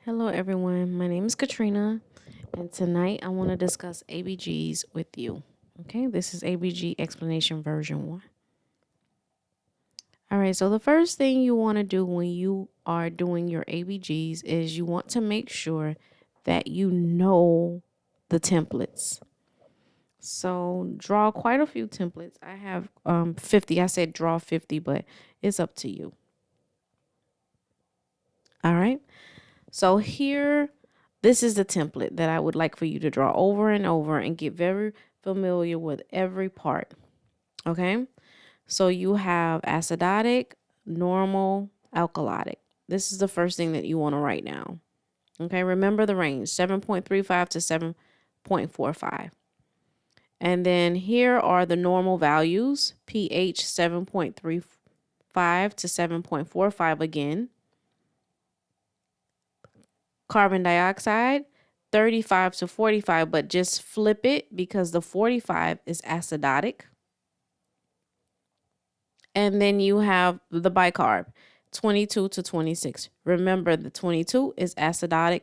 Hello, everyone. My name is Katrina, and tonight I want to discuss ABGs with you. Okay, this is ABG explanation version 1. All right, so the first thing you want to do when you are doing your ABGs is you want to make sure that you know the templates. So draw quite a few templates. I have 50. I said draw 50, but it's up to you. All right. So here, this is the template that I would like for you to draw over and over and get very familiar with every part. Okay. So you have acidotic, normal, alkalotic. This is the first thing that you want to write down. Okay. Remember the range 7.35 to 7.45. And then here are the normal values, pH 7.35 to 7.45 again. Carbon dioxide, 35 to 45, but just flip it because the 45 is acidotic. And then you have the bicarb, 22 to 26. Remember, the 22 is acidotic,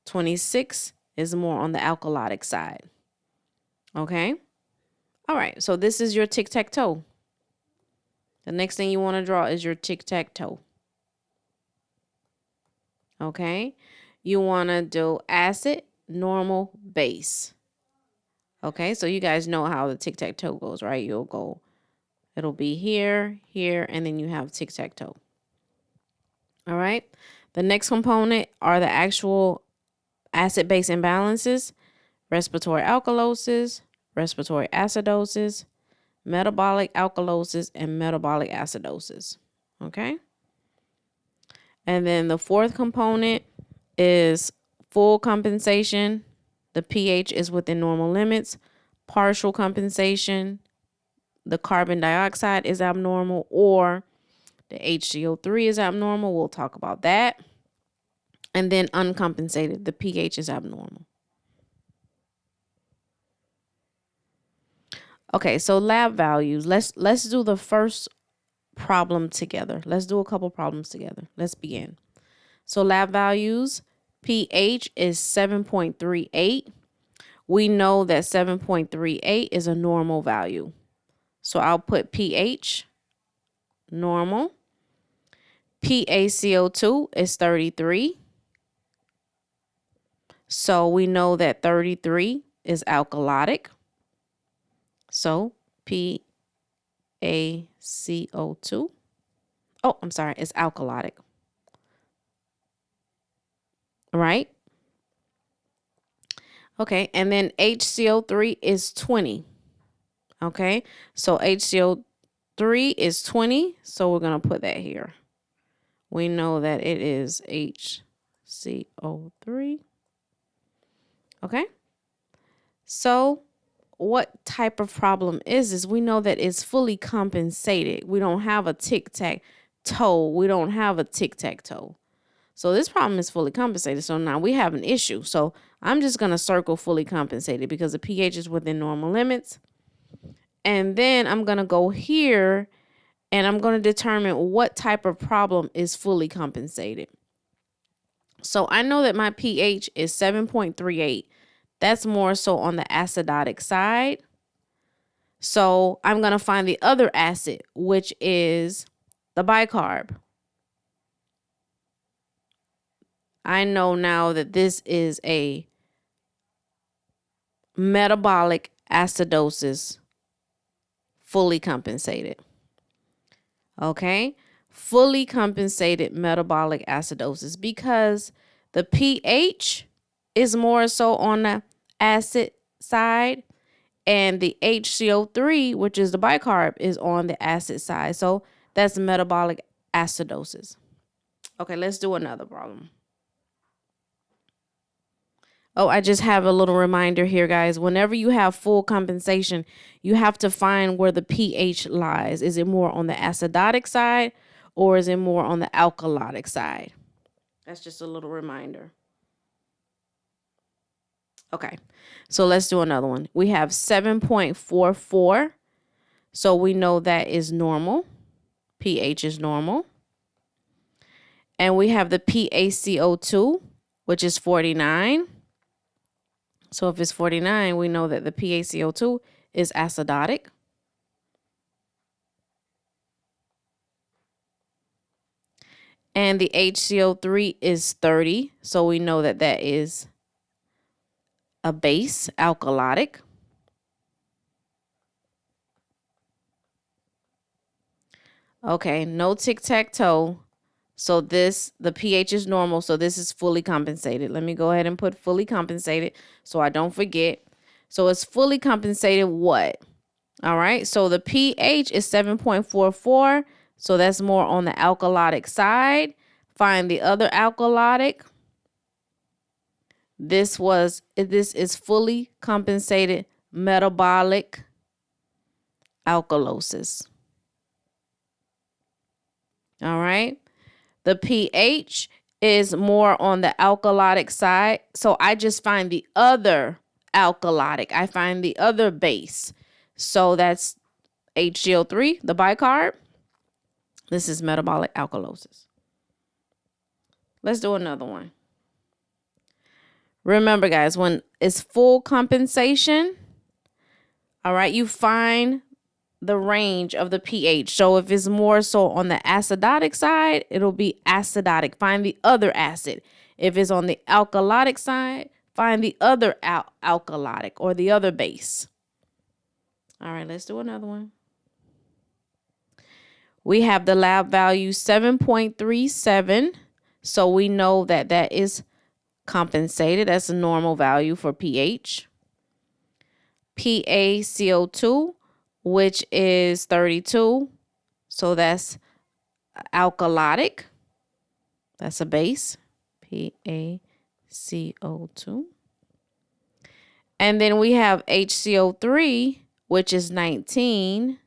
26 is more on the alkalotic side. Okay? All right, so this is your tic-tac-toe. The next thing you want to draw is your tic-tac-toe. Okay? You want to do acid, normal, base. Okay, so you guys know how the tic-tac-toe goes, right? It'll be here, here, and then you have tic-tac-toe. All right. The next component are the actual acid-base imbalances, respiratory alkalosis, respiratory acidosis, metabolic alkalosis, and metabolic acidosis. Okay. And then the fourth component is full compensation. The pH is within normal limits. Partial compensation, the carbon dioxide is abnormal, or the HCO3 is abnormal. We'll talk about that. And then uncompensated, the pH is abnormal. Okay, so lab values. Let's do the first problem together. Let's do a couple problems together. Let's begin. So lab values, pH is 7.38. We know that 7.38 is a normal value. So I'll put pH, normal. PaCO2 is 33. So we know that 33 is alkalotic. So PaCO2. Oh, I'm sorry, it's alkalotic. Right? Okay, and then HCO3 is 20. Okay, so HCO3 is 20, so we're going to put that here. We know that it is HCO3. Okay, so what type of problem is this? We know that it's fully compensated. We don't have a tic-tac-toe. We don't have a tic-tac-toe. So this problem is fully compensated. So now we have an issue. So I'm just going to circle fully compensated because the pH is within normal limits. And then I'm going to go here and I'm going to determine what type of problem is fully compensated. So I know that my pH is 7.38. That's more so on the acidotic side. So I'm going to find the other acid, which is the bicarb. I know now that this is a metabolic acidosis, fully compensated. Okay, fully compensated metabolic acidosis because the pH is more so on the acid side and the HCO3, which is the bicarb, is on the acid side. So that's metabolic acidosis. Okay, let's do another problem. Oh, I just have a little reminder here, guys. Whenever you have full compensation, you have to find where the pH lies. Is it more on the acidotic side or is it more on the alkalotic side? That's just a little reminder. Okay, so let's do another one. We have 7.44. So we know that is normal. pH is normal. And we have the PaCO2 which is 49. So if it's 49, we know that the PaCO2 is acidotic. And the HCO3 is 30. So we know that that is a base, alkalotic. Okay, no tic-tac-toe. So the pH is normal. So this is fully compensated. Let me go ahead and put fully compensated so I don't forget. So it's fully compensated what? All right, so the pH is 7.44. So that's more on the alkalotic side. Find the other alkalotic. This is fully compensated metabolic alkalosis. All right. The pH is more on the alkalotic side. So I just find the other alkalotic. I find the other base. So that's HCO3, the bicarb. This is metabolic alkalosis. Let's do another one. Remember, guys, when it's full compensation, all right, you find the range of the pH. So if it's more so on the acidotic side, it'll be acidotic. Find the other acid. If it's on the alkalotic side, find the other alkalotic or the other base. All right, let's do another one. We have the lab value 7.37. So we know that that is compensated. That's a normal value for pH. PaCO2, which is 32. So that's alkalotic. That's a base. PaCO2. And then we have HCO3, which is 19.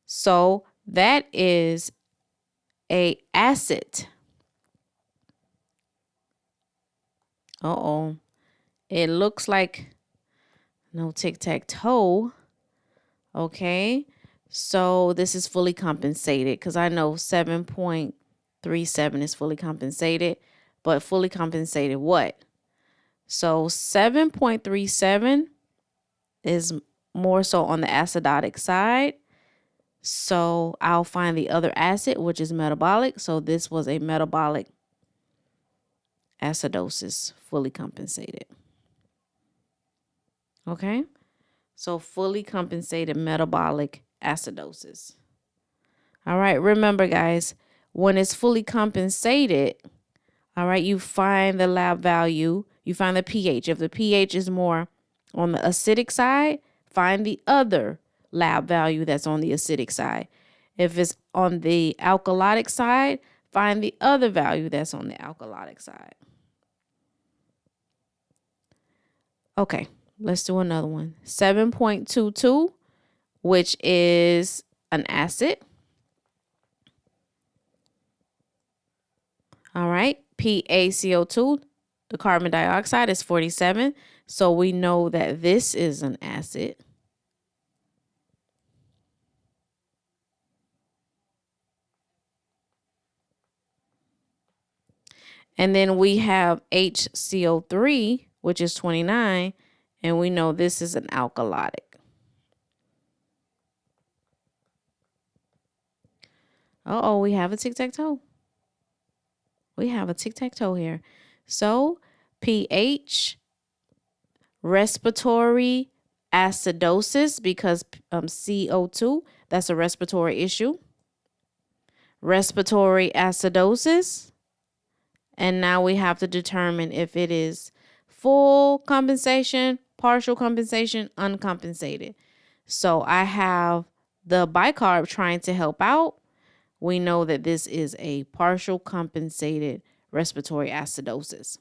So that is a acid. Uh-oh. It looks like no tic-tac-toe. Okay. So this is fully compensated because I know 7.37 is fully compensated. But fully compensated what? So 7.37 is more so on the acidotic side. So I'll find the other acid, which is metabolic. So this was a metabolic acidosis, fully compensated. Okay. So fully compensated metabolic acidosis. All right. Remember, guys, when it's fully compensated, all right, you find the lab value, you find the pH. If the pH is more on the acidic side, find the other lab value that's on the acidic side. If it's on the alkalotic side, find the other value that's on the alkalotic side. Okay, let's do another one. 7.22, which is an acid. All right, PaCO2, the carbon dioxide is 47. So we know that this is an acid. And then we have HCO3, which is 29, and we know this is an alkalotic. Uh-oh, we have a tic-tac-toe. We have a tic-tac-toe here. So pH, respiratory acidosis, because CO2, that's a respiratory issue. Respiratory acidosis. And now we have to determine if it is full compensation, partial compensation, uncompensated. So I have the bicarb trying to help out. We know that this is a partial compensated respiratory acidosis.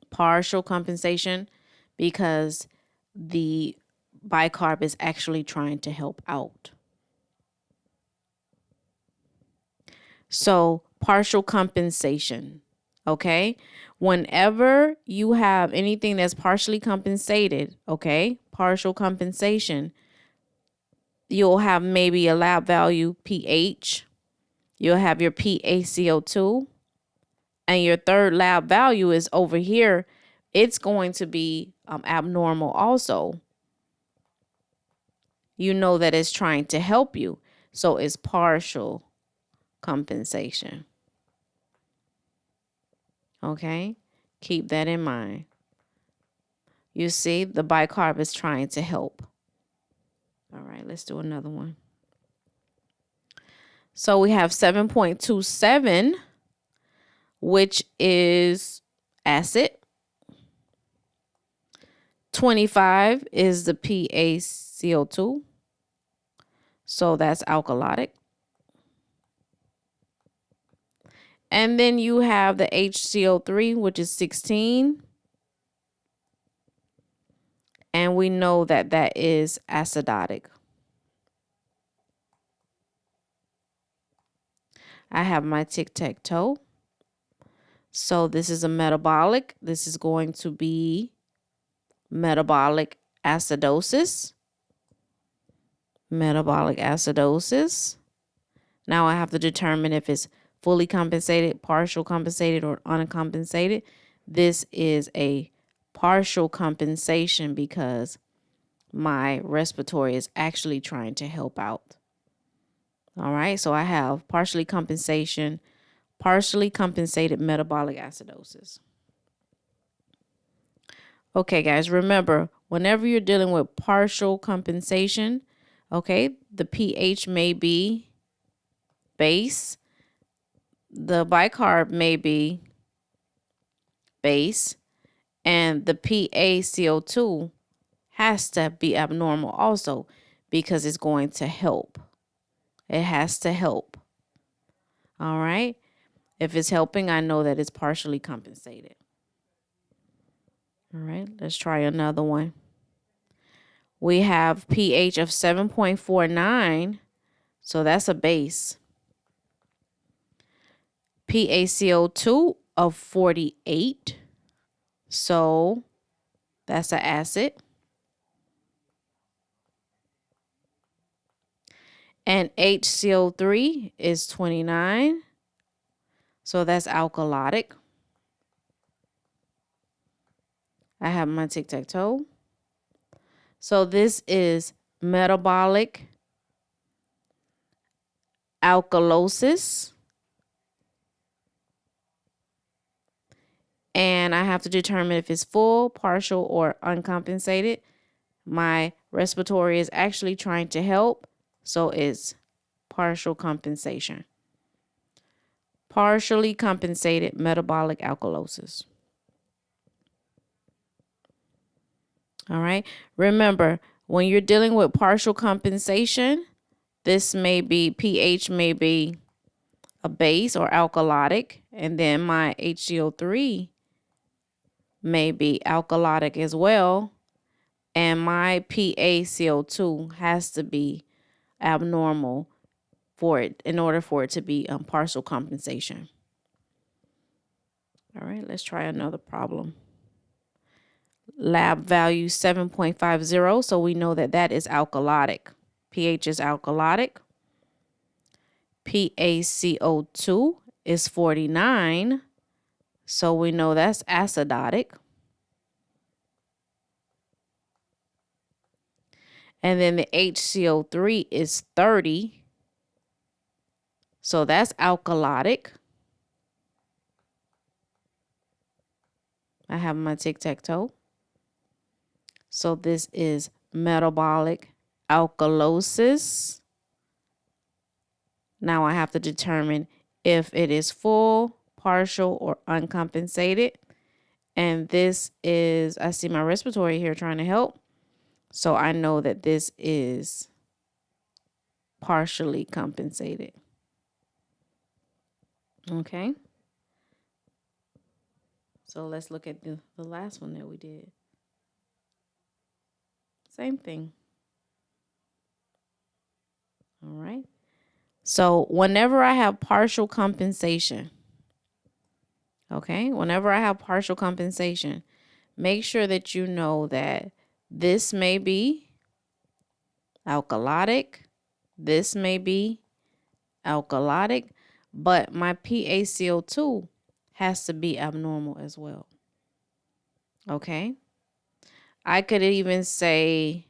Partial compensation because the bicarb is actually trying to help out. So partial compensation, okay? Whenever you have anything that's partially compensated, okay, partial compensation, you'll have maybe a lab value pH. You'll have your PaCO2. and your third lab value is over here, it's going to be abnormal also. You know that it's trying to help you. So it's partial compensation. Okay? Keep that in mind. You see, the bicarb is trying to help. All right, let's do another one. So we have 7.27, which is acid. 25 is the PaCO₂. So that's alkalotic. And then you have the HCO3, which is 16. And we know that that is acidotic. I have my tic-tac-toe. So this is a metabolic. This is going to be metabolic acidosis. Metabolic acidosis. Now I have to determine if it's fully compensated, partial compensated, or uncompensated. This is a partial compensation because my respiratory is actually trying to help out. All right, so I have partially compensated metabolic acidosis. Okay, guys, remember, whenever you're dealing with partial compensation, okay, the pH may be base, the bicarb may be base, and the PaCO₂ has to be abnormal also because it's going to help. It has to help. All right. If it's helping, I know that it's partially compensated. All right, let's try another one. We have pH of 7.49, so that's a base. PaCO₂ of 48, so that's an acid. And HCO3 is 29, so that's alkalotic. I have my tic-tac-toe. So this is metabolic alkalosis. And I have to determine if it's full, partial, or uncompensated. My respiratory is actually trying to help, so it's partial compensation. Partially compensated metabolic alkalosis. All right. Remember, when you're dealing with partial compensation, this may be pH may be a base or alkalotic, and then my HCO3 may be alkalotic as well, and my PaCO₂ has to be abnormal for it in order for it to be partial compensation. All right, let's try another problem. Lab value 7.50, so we know that that is alkalotic. pH is alkalotic. PaCO₂ is 49, so we know that's acidotic. And then the HCO3 is 30, so that's alkalotic. I have my tic-tac-toe. So this is metabolic alkalosis. Now I have to determine if it is full, partial, or uncompensated. And this is, I see my respiratory here trying to help. So I know that this is partially compensated. Okay. So let's look at the last one that we did. Same thing. All right. So whenever I have partial compensation, okay, whenever I have partial compensation, make sure that you know that this may be alkalotic, this may be alkalotic, but my PaCO₂ has to be abnormal as well. Okay. I could even say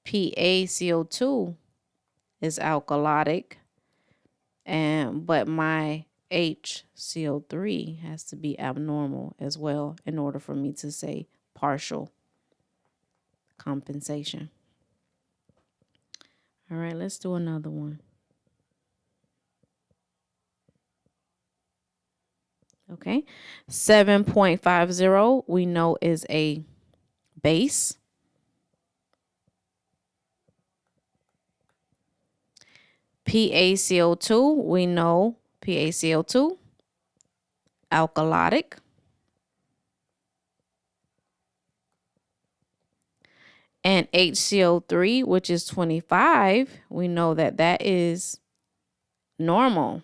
PaCO2 is alkalotic, but my HCO3 has to be abnormal as well in order for me to say partial compensation. All right, let's do another one. Okay, 7.50 we know is a base. PaCO2, we know PaCO2, alkalotic. And HCO3, which is 25, we know that that is normal.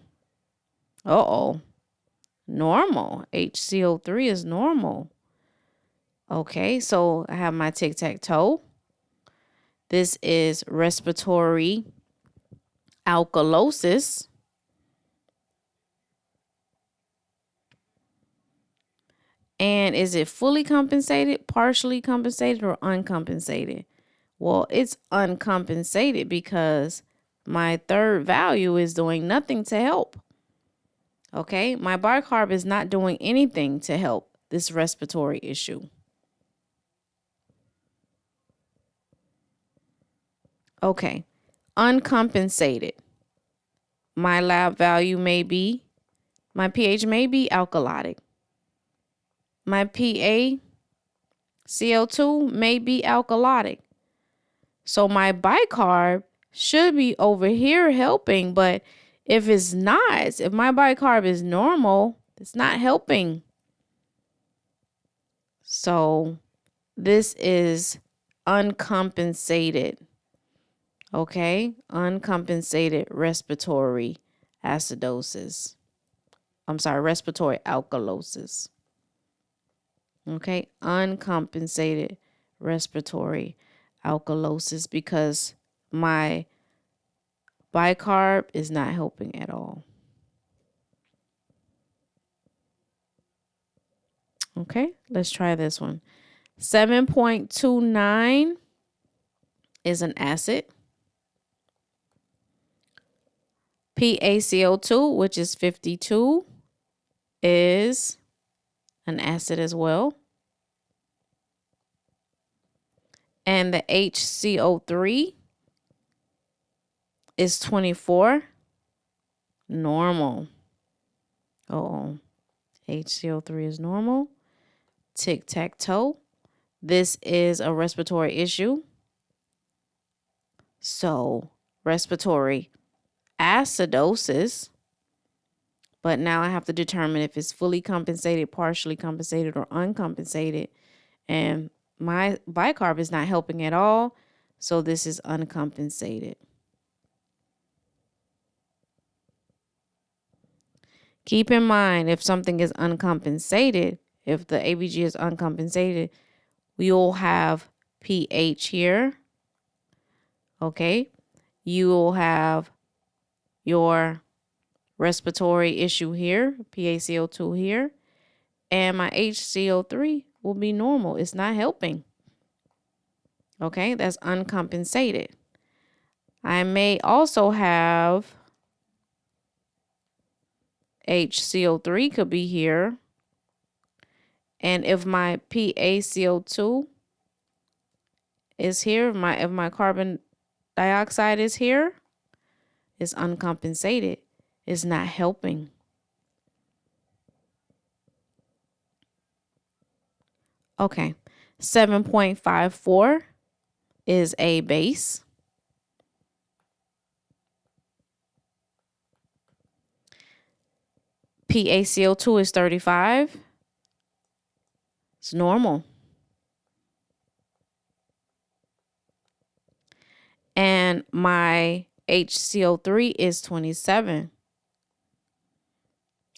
Uh-oh. Normal. HCO3 is normal. Okay, so I have my tic-tac-toe. This is respiratory alkalosis. And is it fully compensated, partially compensated, or uncompensated? Well, it's uncompensated because my third value is doing nothing to help. Okay, my bicarb is not doing anything to help this respiratory issue. Okay, uncompensated. My lab value may be, my pH may be alkalotic. My PaCO2 may be alkalotic. So my bicarb should be over here helping, but if it's not, if my bicarb is normal, it's not helping. So this is uncompensated. Okay, uncompensated respiratory acidosis. Respiratory alkalosis. Okay, uncompensated respiratory alkalosis because my bicarb is not helping at all. Okay, let's try this one. 7.29 is an acid. PaCO2, which is 52, is an acid as well. And the HCO3 is 24. Normal. Uh-oh. HCO3 is normal. Tic-tac-toe. This is a respiratory issue. So, respiratory acidosis. But now I have to determine if it's fully compensated, partially compensated, or uncompensated. And my bicarb is not helping at all. So this is uncompensated. Keep in mind, if something is uncompensated, if the ABG is uncompensated, you'll have pH here. Okay. You will have your respiratory issue here, PaCO2 here, and my HCO3 will be normal. It's not helping. Okay, that's uncompensated. I may also have HCO3 could be here. And if my PaCO2 is here, if my carbon dioxide is here, it's uncompensated. It's not helping. Okay, 7.54 is a base. PaCO2 is 35. It's normal. And my HCO3 is 27.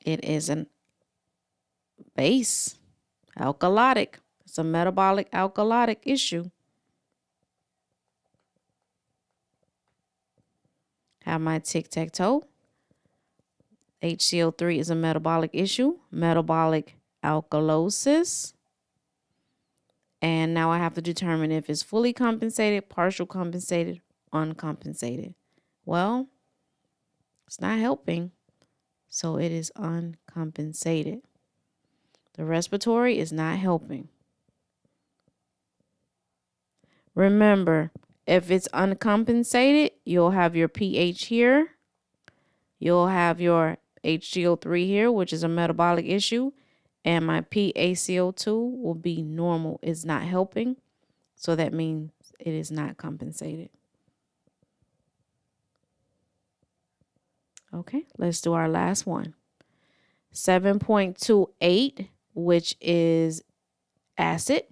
It is a base, alkalotic. It's a metabolic alkalotic issue. Have my tic-tac-toe. HCO3 is a metabolic issue, metabolic alkalosis. And now I have to determine if it's fully compensated, partial compensated, uncompensated. Well, it's not helping, so it is uncompensated. The respiratory is not helping. Remember, if it's uncompensated, you'll have your pH here. You'll have your HCO3 here, which is a metabolic issue. And my PaCO2 will be normal. It's not helping. So that means it is not compensated. Okay, let's do our last one. 7.28, which is acid.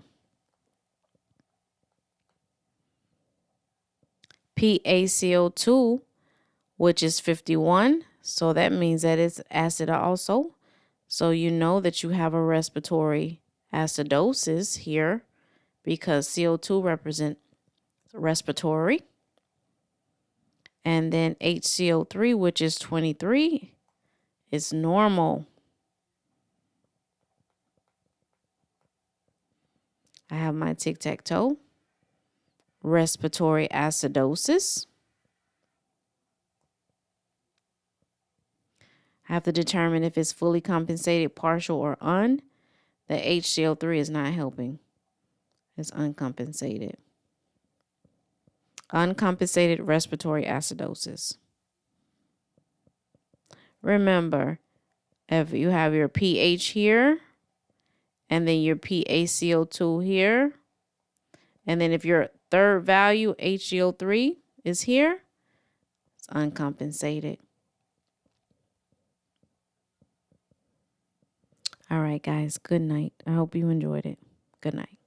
PaCO2, which is 51. So that means that it's acid also. So you know that you have a respiratory acidosis here because CO2 represents respiratory. And then HCO3, which is 23, is normal. I have my tic-tac-toe. Respiratory acidosis. I have to determine if it's fully compensated, partial, or un. The HCO3 is not helping. It's uncompensated. Uncompensated respiratory acidosis. Remember, if you have your pH here, and then your PaCO2 here, and then if your third value, HCO3, is here, it's uncompensated. All right, guys, good night. I hope you enjoyed it. Good night.